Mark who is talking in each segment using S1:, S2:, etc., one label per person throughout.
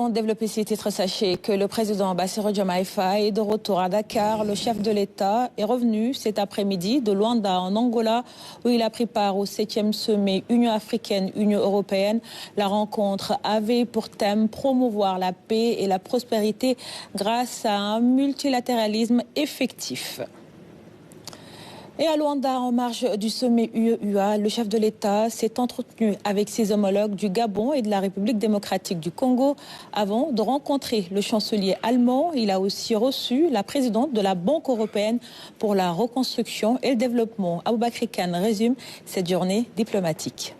S1: Avant de développer ces titres, sachez que le président Bassirou Diomaye Faye est de retour à Dakar. Le chef de l'État est revenu cet après-midi de Luanda en Angola où il a pris part au 7e sommet Union africaine-Union européenne. La rencontre avait pour thème promouvoir la paix et la prospérité grâce à un multilatéralisme effectif. Et à Luanda, en marge du sommet UE-UA, le chef de l'État s'est entretenu avec ses homologues du Gabon et de la République démocratique du Congo avant de rencontrer le chancelier allemand. Il a aussi reçu la présidente de la Banque européenne pour la reconstruction et le développement. Aboubakry Kane résume cette journée diplomatique.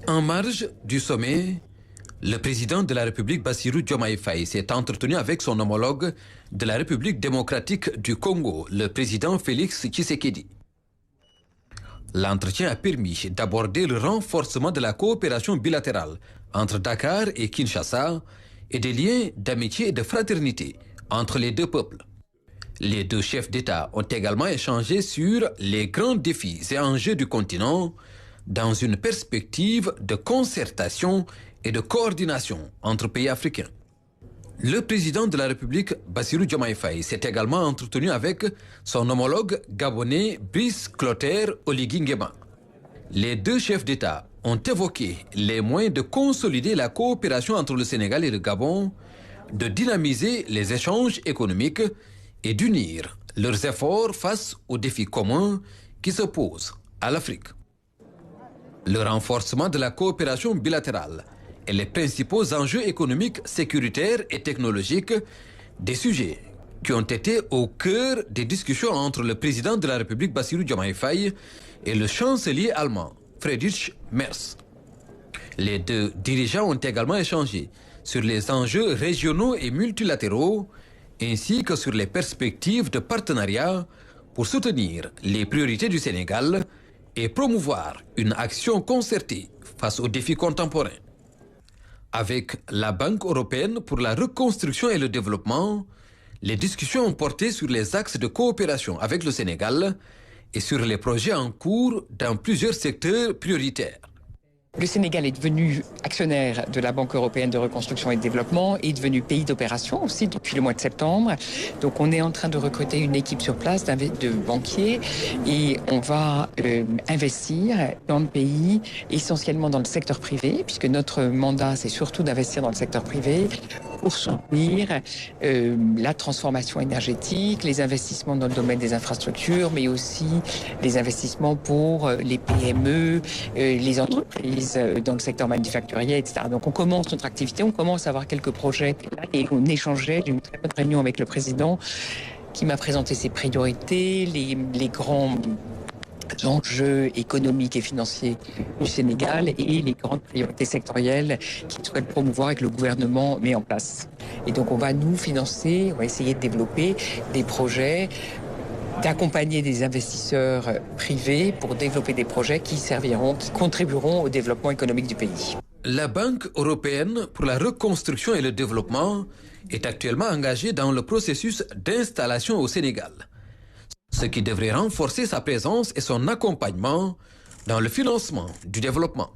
S2: En marge du sommet, le président de la République Bassirou Diomaye Faye s'est entretenu avec son homologue de la République démocratique du Congo, le président Félix Tshisekedi. L'entretien a permis d'aborder le renforcement de la coopération bilatérale entre Dakar et Kinshasa et des liens d'amitié et de fraternité entre les deux peuples. Les deux chefs d'État ont également échangé sur les grands défis et enjeux du continent dans une perspective de concertation et de coordination entre pays africains. Le président de la République, Bassirou Diomaye Faye, s'est également entretenu avec son homologue gabonais Brice Clotaire Oligui Nguema. Les deux chefs d'État ont évoqué les moyens de consolider la coopération entre le Sénégal et le Gabon, de dynamiser les échanges économiques et d'unir leurs efforts face aux défis communs qui se posent à l'Afrique. Le renforcement de la coopération bilatérale et les principaux enjeux économiques, sécuritaires et technologiques, des sujets qui ont été au cœur des discussions entre le président de la République Bassirou Diomaye Faye et le chancelier allemand Friedrich Merz. Les deux dirigeants ont également échangé sur les enjeux régionaux et multilatéraux ainsi que sur les perspectives de partenariat pour soutenir les priorités du Sénégal et promouvoir une action concertée face aux défis contemporains. Avec la Banque européenne pour la reconstruction et le développement, les discussions ont porté sur les axes de coopération avec le Sénégal et sur les projets en cours dans plusieurs secteurs prioritaires.
S3: Le Sénégal est devenu actionnaire de la Banque européenne de reconstruction et de développement et est devenu pays d'opération aussi depuis le mois de septembre. Donc on est en train de recruter une équipe sur place de banquiers et on va investir dans le pays, essentiellement dans le secteur privé, puisque notre mandat c'est surtout d'investir dans le secteur privé pour soutenir la transformation énergétique, les investissements dans le domaine des infrastructures, mais aussi les investissements pour les PME, les entreprises dans le secteur manufacturier, etc. Donc on commence notre activité, on commence à avoir quelques projets et on échangeait d'une très bonne réunion avec le président qui m'a présenté ses priorités, les grands enjeux économiques et financiers du Sénégal et les grandes priorités sectorielles qu'il souhaite promouvoir et que le gouvernement met en place. Et donc on va nous financer, on va essayer de développer des projets, d'accompagner des investisseurs privés pour développer des projets qui contribueront au développement économique du pays.
S2: La Banque européenne pour la reconstruction et le développement est actuellement engagée dans le processus d'installation au Sénégal, ce qui devrait renforcer sa présence et son accompagnement dans le financement du développement.